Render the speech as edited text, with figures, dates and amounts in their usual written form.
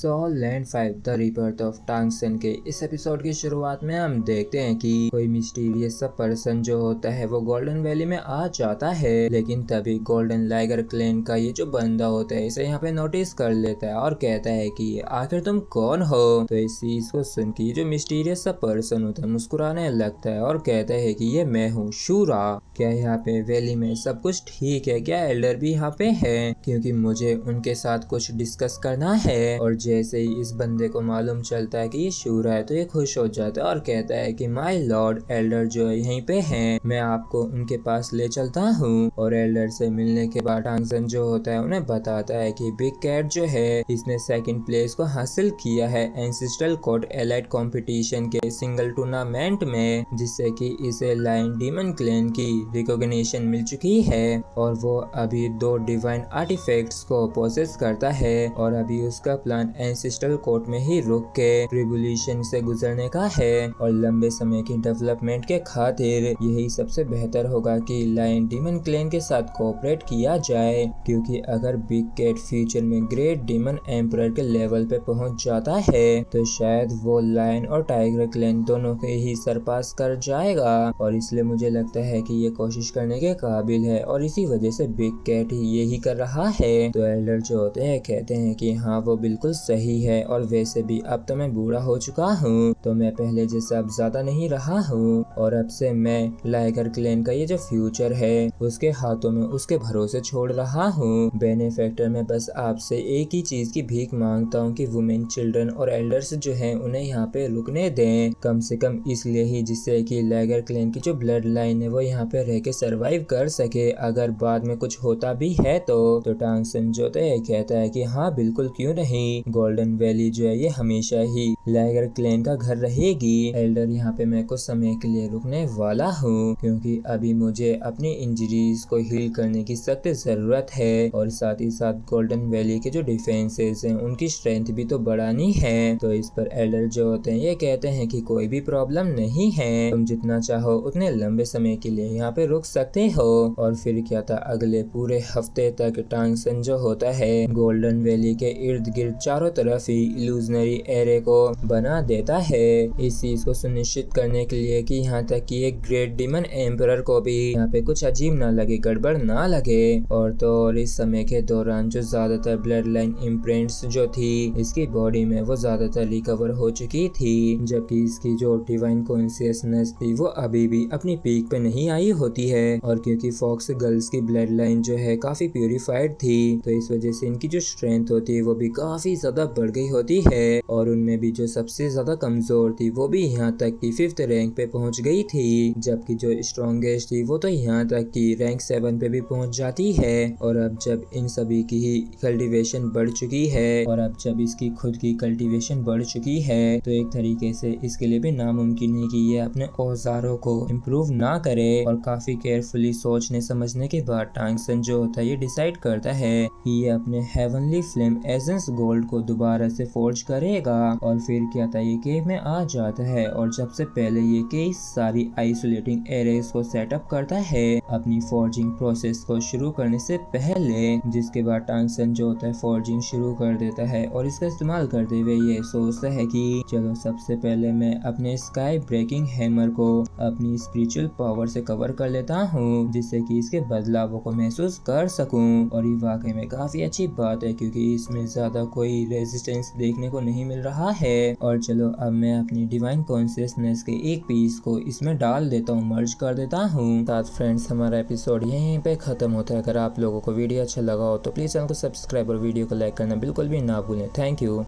Land 5 the rebirth of टांग सन के इस एपिसोड की शुरुआत में हम देखते हैं कि कोई मिस्टीरियस सा पर्सन जो होता है वो गोल्डन वैली में आ जाता है, लेकिन तभी गोल्डन लाइगर क्लैन का ये जो बंदा होता है इसे यहाँ पे नोटिस कर लेता है और कहता है कि आखिर तुम कौन हो। तो इस चीज को सुन के जो मिस्टीरियस सा पर्सन होता है मुस्कुराने लगता है और कहता है कि ये मैं हूँ शूरा। क्या यहाँ पे वैली में सब कुछ ठीक है? क्या एल्डर भी यहाँ पे है? क्योंकि मुझे उनके साथ कुछ डिस्कस करना है। और जैसे ही इस बंदे को मालूम चलता है कि ये शूरा है तो ये खुश हो जाता है और कहता है कि माय लॉर्ड, एल्डर जो है यहीं पे हैं, मैं आपको उनके पास ले चलता हूँ। और एल्डर से मिलने के बाद टांग सन जो होता है उन्हें बताता है कि बिग कैट जो है इसने सेकंड प्लेस को हासिल किया है एंसेस्ट्रल कोड एलाइट कंपटीशन के सिंगल टूर्नामेंट में, जिससे कि इसे लायन डीमन क्लैन की रिकॉग्निशन मिल चुकी है। और वो अभी 2 डिवाइन आर्टिफैक्ट्स को पोसेस करता है और अभी उसका प्लान एंसेस्ट्रल कोर्ट में ही रुक के ट्रिब्यूलेशन से गुजरने का है। और लंबे समय की डेवलपमेंट के खातिर यही सबसे बेहतर होगा कि लायन डीमन क्लैन के साथ कोऑपरेट किया जाए, क्योंकि अगर बिग कैट फ्यूचर में ग्रेट डीमन एम्परर के लेवल पे पहुंच जाता है तो शायद वो लायन और टाइगर क्लैन दोनों के ही सरपास कर जाएगा। और इसलिए मुझे लगता है कि ये कोशिश करने के काबिल है और इसी वजह से बिग कैट ही यही कर रहा है। तो एल्डर जो होते हैं कहते हैं कि हाँ वो बिल्कुल सही है, और वैसे भी अब तो मैं बूढ़ा हो चुका हूँ तो मैं पहले जैसा अब ज्यादा नहीं रहा हूँ, और अब से मैं लाइगर क्लैन का ये जो फ्यूचर है उसके हाथों में उसके भरोसे छोड़ रहा हूँ। बेनिफैक्टर मैं बस आपसे एक ही चीज की भीख मांगता हूँ कि वुमेन, चिल्ड्रन और एल्डर्स जो हैं उन्हें यहाँ पे रुकने दें, कम से कम इसलिए ही जिससे कि लाइगर क्लैन की जो ब्लड लाइन है वो यहाँ पे रह के सरवाइव कर सके अगर बाद में कुछ होता भी है तो टांग सन जो कहता है कि हाँ बिल्कुल, क्यों नहीं, गोल्डन वैली जो है ये हमेशा ही लाइगर क्लैन का घर रहेगी। एल्डर यहाँ पे मैं कुछ समय के लिए रुकने वाला हूँ क्योंकि अभी मुझे अपनी इंजरीज को हील करने की सख्त जरूरत है, और साथ ही साथ गोल्डन वैली के जो डिफेंसेस हैं उनकी स्ट्रेंथ भी तो बढ़ानी है। तो इस पर एल्डर जो होते हैं ये कहते हैं कि कोई भी प्रॉब्लम नहीं है, तुम जितना चाहो उतने लंबे समय के लिए यहाँ पे रुक सकते हो। और फिर क्या था, अगले पूरे हफ्ते तक टांग सन जो होता है गोल्डन वैली के इर्द गिर्द चारों तरफ ही इल्यूजनरी एरे को बना देता है, इस चीज को सुनिश्चित करने के लिए कि यहाँ तक कि एक ग्रेट डीमन एम्परर को भी यहाँ पे कुछ अजीब ना लगे, गड़बड़ ना लगे। और तो और इस समय के दौरान जो ज्यादातर ब्लड लाइन इम्प्रिंट्स जो थी इसकी बॉडी में वो ज्यादातर रिकवर हो चुकी थी, जबकि इसकी जो डिवाइन कॉन्शियसनेस थी वो अभी भी अपनी पीक पे नहीं आई होती है। और क्योंकि फॉक्स गर्ल्स की ब्लड लाइन जो है काफी प्यूरिफाइड थी तो इस वजह से इनकी जो स्ट्रेंथ होती है वो भी काफी ज्यादा बढ़ गई होती है, और उनमें भी जो सबसे ज्यादा कमजोर थी वो भी यहाँ तक कि 5th रैंक पे पहुंच गई थी, जबकि जो स्ट्रॉन्गेस्ट थी वो तो यहाँ तक कि रैंक 7 पे भी पहुंच जाती है। और अब जब इन सभी की ही कल्टीवेशन बढ़ चुकी है और अब जब इसकी खुद की कल्टीवेशन बढ़ चुकी है तो एक तरीके से इसके लिए भी नामुमकिन है कि ये अपने औजारों को इम्प्रूव ना करे। और काफी केयरफुली सोचने समझने के बाद टांग सन जो होता है ये डिसाइड करता है कि ये अपने हेवनली फ्लेम एसेंस गोल्ड को दोबारा से फोर्ज करेगा। और फिर क्या था, ये केव में आ जाता है और सबसे पहले ये कई सारी आइसोलेटिंग एरेज को सेटअप करता है अपनी फोर्जिंग प्रोसेस को शुरू करने से पहले, जिसके बाद टांग सन जो होता है फोर्जिंग शुरू कर देता है और इसका इस्तेमाल करते हुए ये सोचता है कि चलो सबसे पहले मैं अपने स्काई ब्रेकिंग हैमर को अपनी स्पिरिचुअल पावर से कवर कर लेता हूँ, जिससे कि इसके बदलावों को महसूस कर सकूं। और ये वाकई में काफी अच्छी बात है क्योंकि इसमें ज्यादा कोई रेजिस्टेंस देखने को नहीं मिल रहा है। और चलो अब मैं अपनी डिवाइन कॉन्शियसनेस के एक पीस को इसमें डाल देता हूँ, मर्ज कर देता हूँ। साथ फ्रेंड्स हमारा एपिसोड यहीं पे खत्म होता है। अगर आप लोगों को वीडियो अच्छा लगा हो तो प्लीज चैनल को सब्सक्राइब और वीडियो को लाइक करना बिल्कुल भी ना भूलें। Thank you.